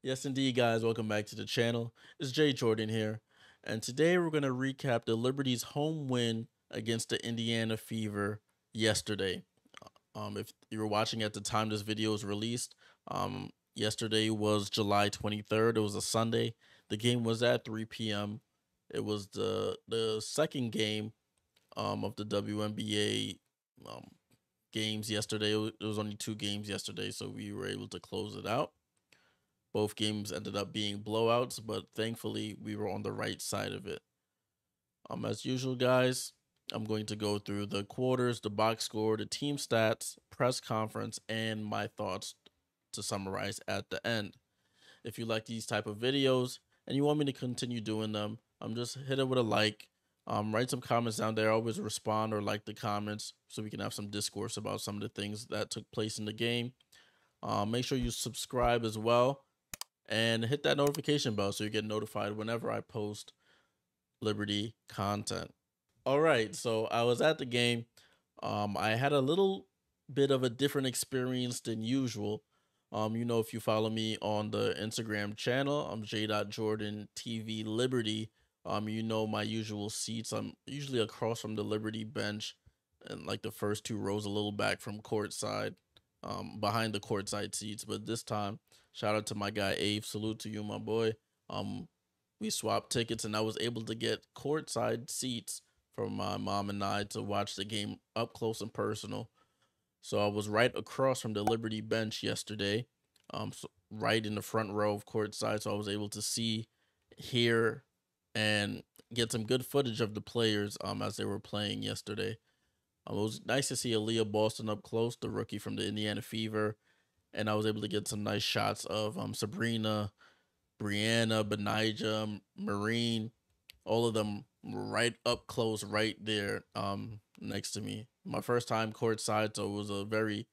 Yes, indeed, guys. Welcome back to the channel. It's Jay Jordan here, and today we're going to recap the Liberty's home win against the Indiana Fever yesterday. If you were watching at the time this video was released, yesterday was July 23rd. It was a Sunday. The game was at 3 p.m. It was the second game of the WNBA games yesterday. It was only two games yesterday, so we were able to close it out. Both games ended up being blowouts, but thankfully we were on the right side of it. As usual, guys, I'm going to go through the quarters, the box score, the team stats, press conference, and my thoughts to summarize at the end. If you like these type of videos and you want me to continue doing them, just hit it with a like. Write some comments down there. I always respond or like the comments so we can have some discourse about some of the things that took place in the game. Make sure you subscribe as well and hit that notification bell so you get notified whenever I post Liberty content. All right, so I was at the game. I had a little bit of a different experience than usual. If you follow me on the Instagram channel, I'm jay.jordanTV Liberty. You know my usual seats. I'm usually across from the Liberty bench and like the first two rows a little back from courtside, behind the courtside seats. But this time, shout out to my guy Abe. Salute to you, my boy. We swapped tickets and I was able to get courtside seats for my mom and I to watch the game up close and personal. So I was right across from the Liberty bench yesterday, right in the front row of courtside. So I was able to see, hear, and get some good footage of the players as they were playing yesterday. It was nice to see Aaliyah Boston up close, the rookie from the Indiana Fever, and I was able to get some nice shots of Sabrina, Brianna, Betnijah, Marine, all of them right up close, right there, next to me. My first time courtside, so it was a very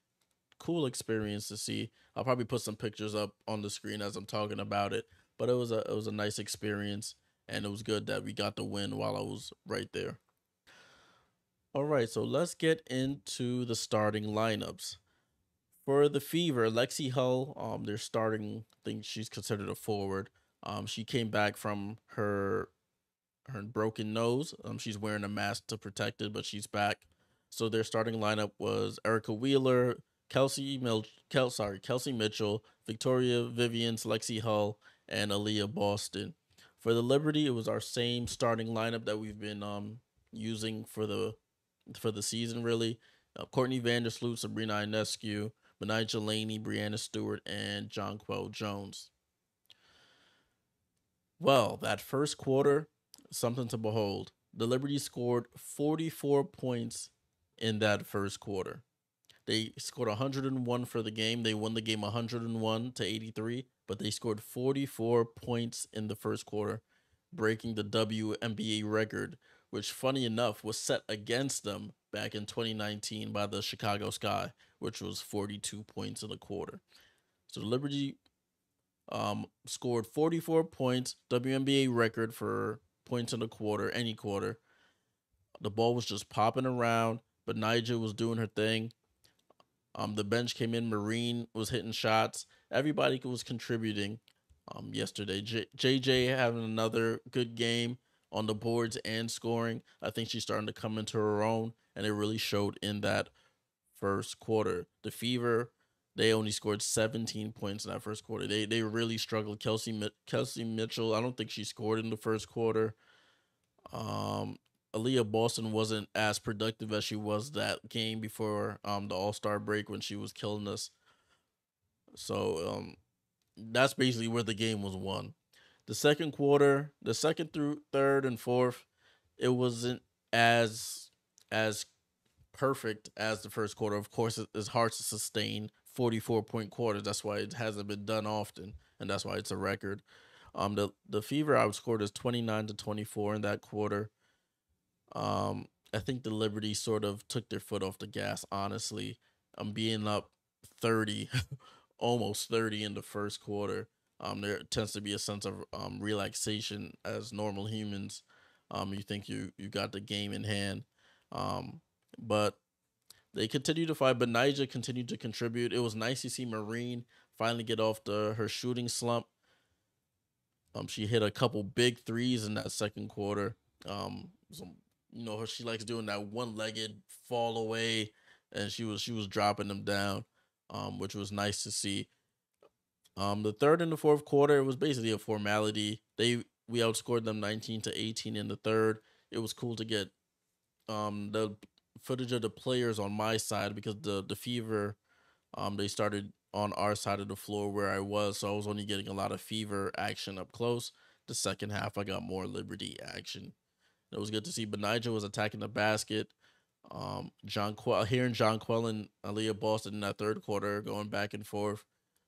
cool experience to see. I'll probably put some pictures up on the screen as I'm talking about it, but it was a nice experience, and it was good that we got the win while I was right there. All right, so let's get into the starting lineups. For the Fever, Lexi Hull, they're starting. I think she's considered a forward. She came back from her broken nose. She's wearing a mask to protect it, but she's back. So their starting lineup was Erica Wheeler, Kelsey Mitchell, Victoria Vivian, Lexi Hull, and Aaliyah Boston. For the Liberty, it was our same starting lineup that we've been using for the season, really. Courtney Vandersloot, Sabrina Ionescu, Betnijah Laney, Brianna Stewart, and Jonquel Jones. Well, that first quarter, something to behold. The Liberty scored 44 points in that first quarter. They scored 101 for the game. They won the game 101 to 83, but they scored 44 points in the first quarter, breaking the WNBA record, which, funny enough, was set against them back in 2019 by the Chicago Sky, which was 42 points in a quarter. So the Liberty scored 44 points, WNBA record for points in a quarter, any quarter. The ball was just popping around, but Nigel was doing her thing. The bench came in. Marine was hitting shots. Everybody was contributing. Yesterday, JJ having another good game on the boards and scoring. I think she's starting to come into her own, and it really showed in that first quarter. The Fever, they only scored 17 points in that first quarter. They really struggled. Kelsey Mitchell, I don't think she scored in the first quarter. Um, Aaliyah Boston wasn't as productive as she was that game before the All Star break when she was killing us. So that's basically where the game was won. The second quarter, the second through third and fourth, it wasn't as perfect as the first quarter. Of course, it's hard to sustain 44-point quarters. That's why it hasn't been done often, and that's why it's a record. The Fever outscored us 29-24 in that quarter. I think the Liberty sort of took their foot off the gas. Honestly, being up 30, almost 30 in the first quarter. There tends to be a sense of relaxation as normal humans. You think you got the game in hand, but they continued to fight. But Niger continued to contribute. It was nice to see Marine finally get off her shooting slump. She hit a couple big threes in that second quarter. Some, she likes doing that one-legged fall away, and she was dropping them down, which was nice to see. The third and the fourth quarter, it was basically a formality. We outscored them 19-18 in the third. It was cool to get the footage of the players on my side because the Fever, they started on our side of the floor where I was, so I was only getting a lot of Fever action up close. The second half, I got more Liberty action. It was good to see Betnijah was attacking the basket. Hearing John Quell and Aaliyah Boston in that third quarter going back and forth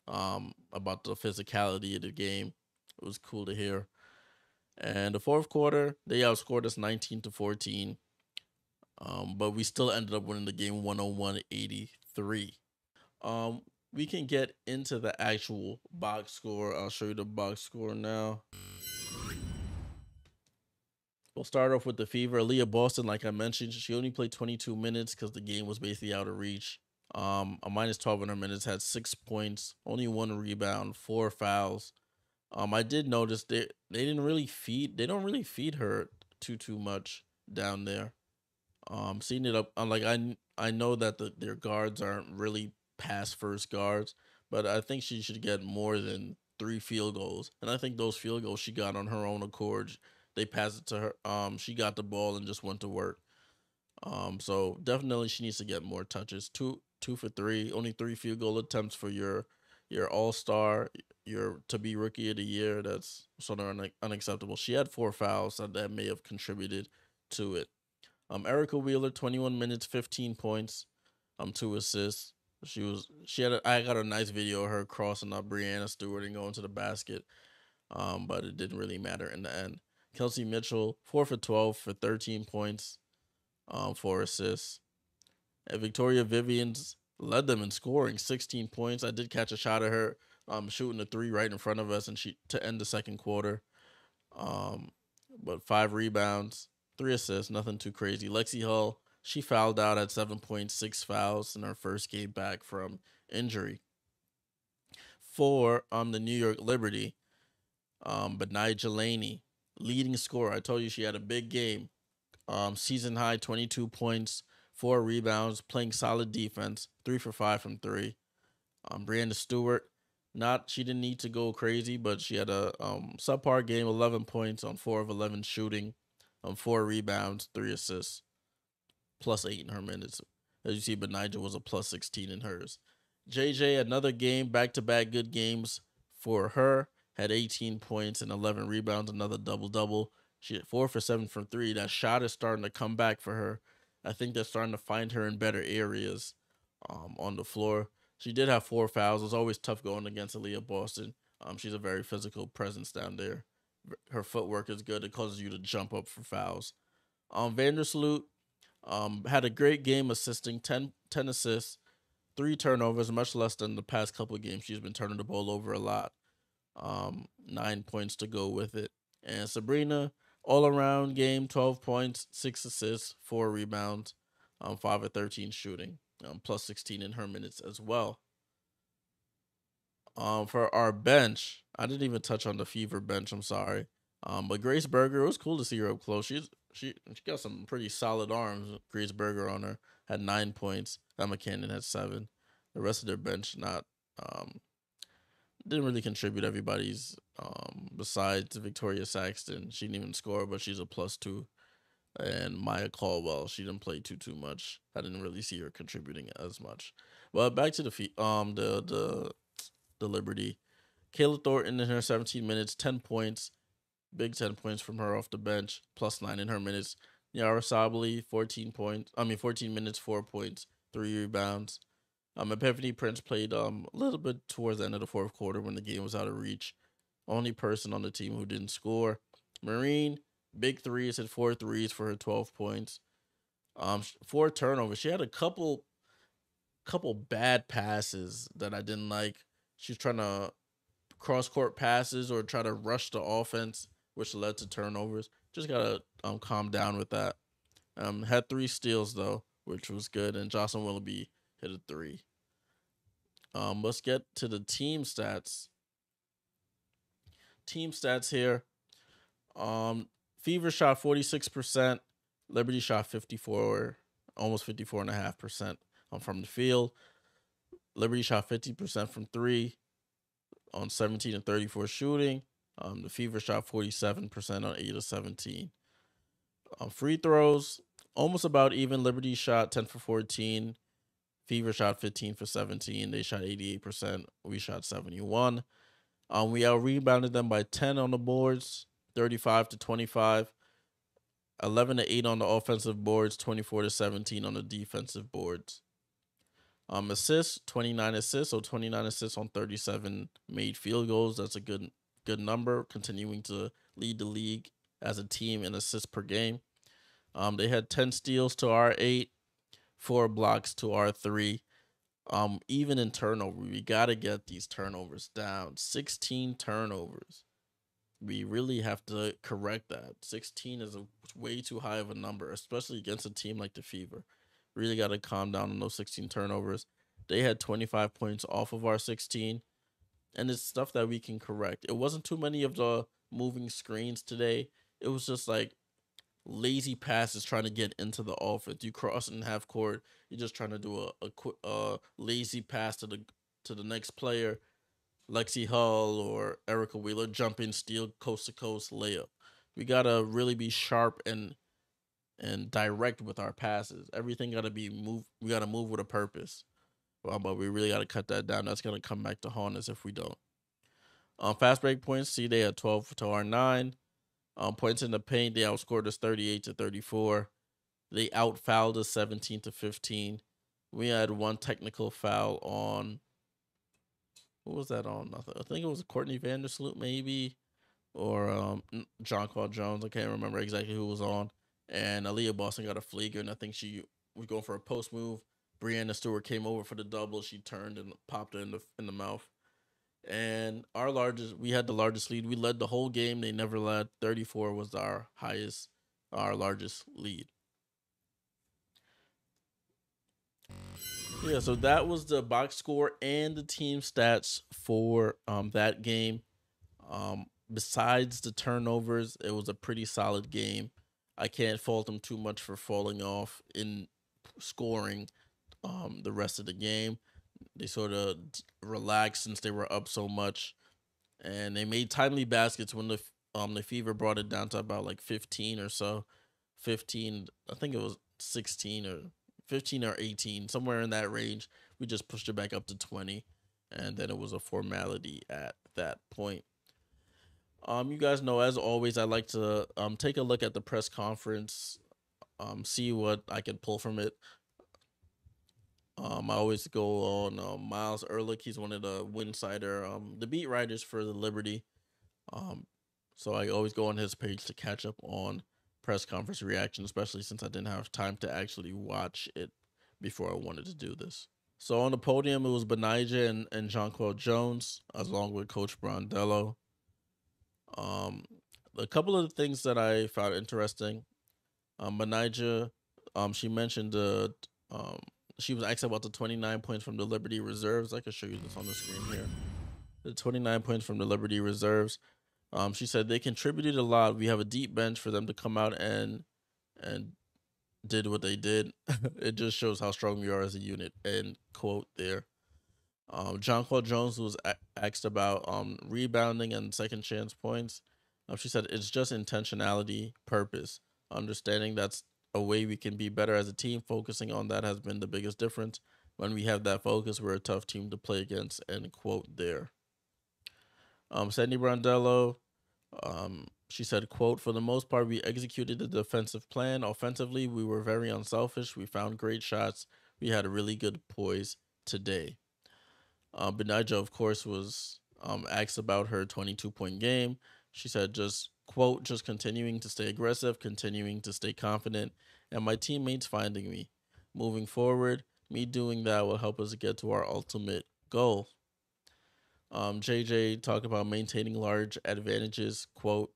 about the physicality of the game. It was cool to hear. And the fourth quarter, they outscored us 19-14. But we still ended up winning the game 101-83. Um, we can get into the actual box score. I'll show you the box score now. We'll start off with the Fever. Leah Boston, like I mentioned, she only played 22 minutes because the game was basically out of reach. A minus 12 in her minutes, had 6 points, only 1 rebound, 4 fouls. I did notice they don't really feed her too much down there. Seeing it up, I'm like I know that their guards aren't really pass first guards, but I think she should get more than 3 field goals, and I think those field goals she got on her own accord. They passed it to her. She got the ball and just went to work. So definitely she needs to get more touches. Two for three, only 3 field goal attempts for your all star, your to be rookie of the year. That's sort of unacceptable. She had 4 fouls that may have contributed to it. Erica Wheeler, 21 minutes, 15 points, 2 assists. I got a nice video of her crossing up Brianna Stewart and going to the basket. But it didn't really matter in the end. Kelsey Mitchell, 4 for 12 for 13 points, 4 assists. And Victoria Vivians led them in scoring, 16 points. I did catch a shot of her shooting a 3 right in front of us and she to end the second quarter. But 5 rebounds, 3 assists, nothing too crazy. Lexi Hull, she fouled out at 7.6 fouls in her first game back from injury. For the New York Liberty, Betnijah Laney, leading scorer. I told you she had a big game. Season high 22 points, 4 rebounds, playing solid defense, 3 for 5 from three. Brianna Stewart, she didn't need to go crazy, but she had a subpar game, 11 points on 4 of 11 shooting, 4 rebounds, 3 assists, +8 in her minutes. As you see, Betnijah was a +16 in hers. JJ, another game, back-to-back good games for her. Had 18 points and 11 rebounds, another double-double. She had 4 for 7 from three. That shot is starting to come back for her. I think they're starting to find her in better areas on the floor. She did have 4 fouls. It's always tough going against Aaliyah Boston. She's a very physical presence down there. Her footwork is good. It causes you to jump up for fouls. Vandersloot had a great game assisting, 10 assists, 3 turnovers, much less than the past couple of games. She's been turning the ball over a lot. 9 points to go with it. And Sabrina, all around game, 12 points, 6 assists, 4 rebounds, 5 of 13 shooting, +16 in her minutes as well. For our bench, I didn't even touch on the Fever bench. I'm sorry. But Grace Berger, it was cool to see her up close. She got some pretty solid arms. Grace Berger on her had 9 points. Emma Cannon had 7. The rest of their bench didn't really contribute. Everybody's besides Victoria Saxton, she didn't even score, but she's a +2. And Maya Caldwell, she didn't play too much. I didn't really see her contributing as much. But back to the Liberty. Kayla Thornton in her 17 minutes, 10 points, big 10 points from her off the bench, +9 in her minutes. Yara Sabali, 14 minutes, 4 points, 3 rebounds. Epiphany Prince played a little bit towards the end of the fourth quarter when the game was out of reach. Only person on the team who didn't score. Marine, big threes, hit 4 threes for her 12 points. 4 turnovers. She had a couple bad passes that I didn't like. She was trying to cross-court passes or try to rush the offense, which led to turnovers. Just gotta calm down with that. Had 3 steals though, which was good, and Jocelyn Willoughby hit a 3. Let's get to the team stats. team stats here. Fever shot 46%. Liberty shot 54, almost 54.5% from the field. Liberty shot 50% from three on 17 and 34 shooting. The Fever shot 47% on 8 of 17. Free throws, almost about even. Liberty shot 10 for 14. Fever shot 15 for 17. They shot 88%. We shot 71. We out rebounded them by 10 on the boards, 35 to 25. 11 to 8 on the offensive boards, 24 to 17 on the defensive boards. Assists, 29 assists, so 29 assists on 37 made field goals. That's a good number, continuing to lead the league as a team in assists per game. They had 10 steals to our 8, 4 blocks to our 3. Even in turnover, we got to get these turnovers down. 16 turnovers. We really have to correct that. 16 is way too high of a number, especially against a team like the Fever. Really got to calm down on those 16 turnovers. They had 25 points off of our 16, and it's stuff that we can correct. It wasn't too many of the moving screens today. It was just like lazy passes trying to get into the offense. You cross in half court, you're just trying to do a lazy pass to the next player. Lexi Hull or Erica Wheeler jump in, steal coast to coast layup. We gotta really be sharp and direct with our passes. Everything gotta be move. We gotta move with a purpose. But we really gotta cut that down. That's gonna come back to haunt us if we don't. Fast break points. See, they had 12 to our 9. Points in the paint. They outscored us 38 to 34. They outfouled us 17 to 15. We had one technical foul on. What was that on? I think it was Courtney Vandersloot, maybe, or John Claude Jones. I can't remember exactly who was on. And Aaliyah Boston got a fleeger, and I think she was going for a post move. Brianna Stewart came over for the double. She turned and popped her in the mouth. And we had the largest lead. We led the whole game. They never led. 34 was our largest lead. Yeah, so that was the box score and the team stats for that game. Besides the turnovers, it was a pretty solid game. I can't fault them too much for falling off in scoring the rest of the game. They sort of relaxed since they were up so much, and they made timely baskets when the Fever brought it down to about like 15 or so. 15, I think it was 16 or 15 or 18, somewhere in that range. We just pushed it back up to 20, and then it was a formality at that point. You guys know, as always, I like to take a look at the press conference, see what I can pull from it. I always go on Miles Ehrlich. He's one of the the beat writers for the Liberty. So I always go on his page to catch up on press conference reaction, especially since I didn't have time to actually watch it before I wanted to do this. So on the podium, it was Betnijah and Jonquel Jones, along with Coach Brondello. A couple of the things that I found interesting. Betnijah, she mentioned she was asked about the 29 points from the Liberty Reserves. I can show you this on the screen here. The 29 points from the Liberty Reserves. She said they contributed a lot. We have a deep bench for them to come out and did what they did. It just shows how strong we are as a unit. End quote there. Jonquel Jones was asked about rebounding and second chance points. She said it's just intentionality, purpose, understanding that's a way we can be better as a team. Focusing on that has been the biggest difference. When we have that focus, we're a tough team to play against. End quote there. Sandy Brondello, she said, quote, for the most part, we executed the defensive plan. Offensively, we were very unselfish. We found great shots. We had a really good poise today. Betnijah, of course, was asked about her 22-point game. She said, just, quote, just continuing to stay aggressive, continuing to stay confident, and my teammates finding me. Moving forward, me doing that will help us get to our ultimate goal. JJ talked about maintaining large advantages. Quote,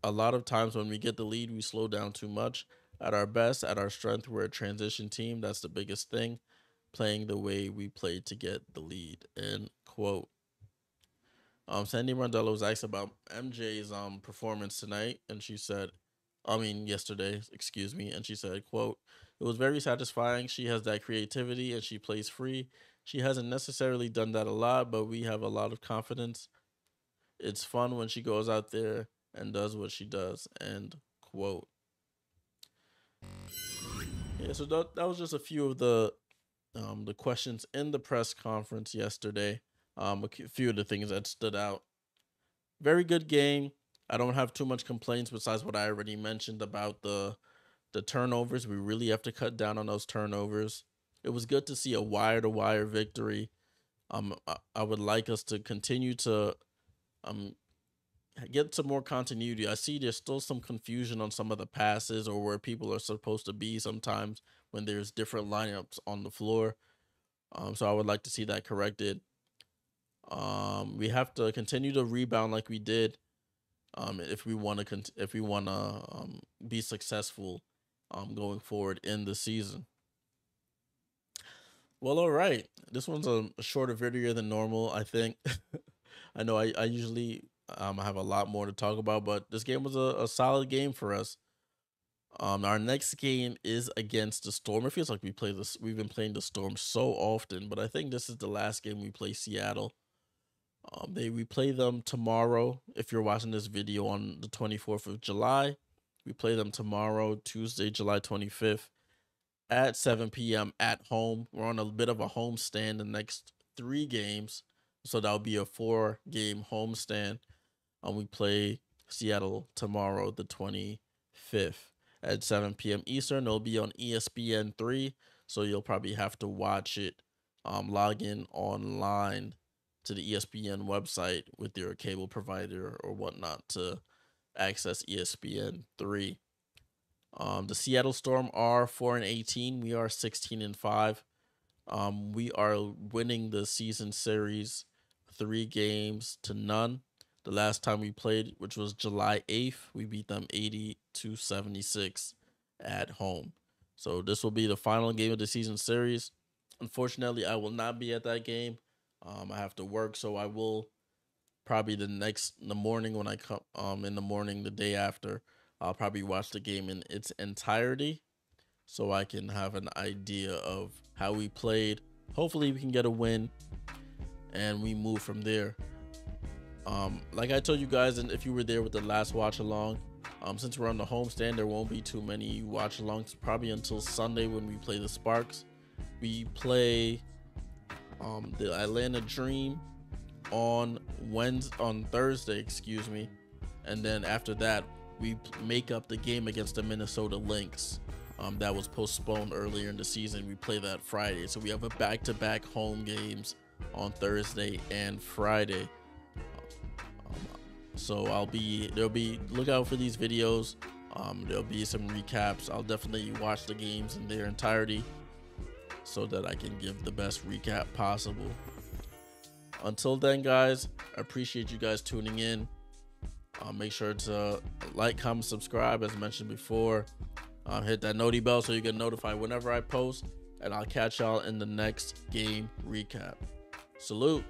a lot of times when we get the lead, we slow down too much. At our best, at our strength, we're a transition team. That's the biggest thing. Playing the way we played to get the lead. End quote. Sandy Mandela was asked about MJ's performance tonight, and she said, I mean yesterday, excuse me, and she said, "quote It was very satisfying. She has that creativity, and she plays free. She hasn't necessarily done that a lot, but we have a lot of confidence. It's fun when she goes out there and does what she does." End quote. Yeah, so that was just a few of the questions in the press conference yesterday. A few of the things that stood out. Very good game. I don't have too much complaints besides what I already mentioned about the turnovers. We really have to cut down on those turnovers. It was good to see a wire to wire victory. I would like us to continue to um get some more continuity. I see there's still some confusion on some of the passes or where people are supposed to be sometimes when there's different lineups on the floor. So I would like to see that corrected. We have to continue to rebound like we did. If we want to be successful, going forward in the season. Well, all right. This one's a shorter video than normal, I think. I know I usually have a lot more to talk about, but this game was a solid game for us. Our next game is against the Storm. It feels like we've been playing the Storm so often, but I think this is the last game we play Seattle. We play them tomorrow. If you're watching this video on the 24th of July, we play them tomorrow, Tuesday, July 25th at 7 p.m. at home. We're on a bit of a homestand the next 3 games, so that'll be a 4-game homestand. We play Seattle tomorrow, the 25th at 7 p.m. Eastern. It'll be on ESPN3, so you'll probably have to watch it. Log in online to the ESPN website with your cable provider or whatnot to access ESPN3. The Seattle Storm are 4-18. We are 16-5. We are winning the season series 3-0. The last time we played, which was July 8th, we beat them 80-76 at home. So this will be the final game of the season series. Unfortunately, I will not be at that game. I have to work, so I will probably the morning when I come in the morning the day after, I'll probably watch the game in its entirety so I can have an idea of how we played. Hopefully we can get a win and we move from there. Like I told you guys, and if you were there with the last watch along, since we're on the homestand, there won't be too many watch alongs probably until Sunday when we play the Sparks. We play the Atlanta Dream on Thursday, excuse me, and then after that we make up the game against the Minnesota Lynx that was postponed earlier in the season. We play that Friday, so we have a back-to-back home games on Thursday and Friday. So look out for these videos. There'll be some recaps. I'll definitely watch the games in their entirety so that I can give the best recap possible. Until then, guys, I appreciate you guys tuning in. Make sure to like, comment, subscribe, as mentioned before. Hit that noti bell so you get notified whenever I post, and I'll catch y'all in the next game recap. Salute.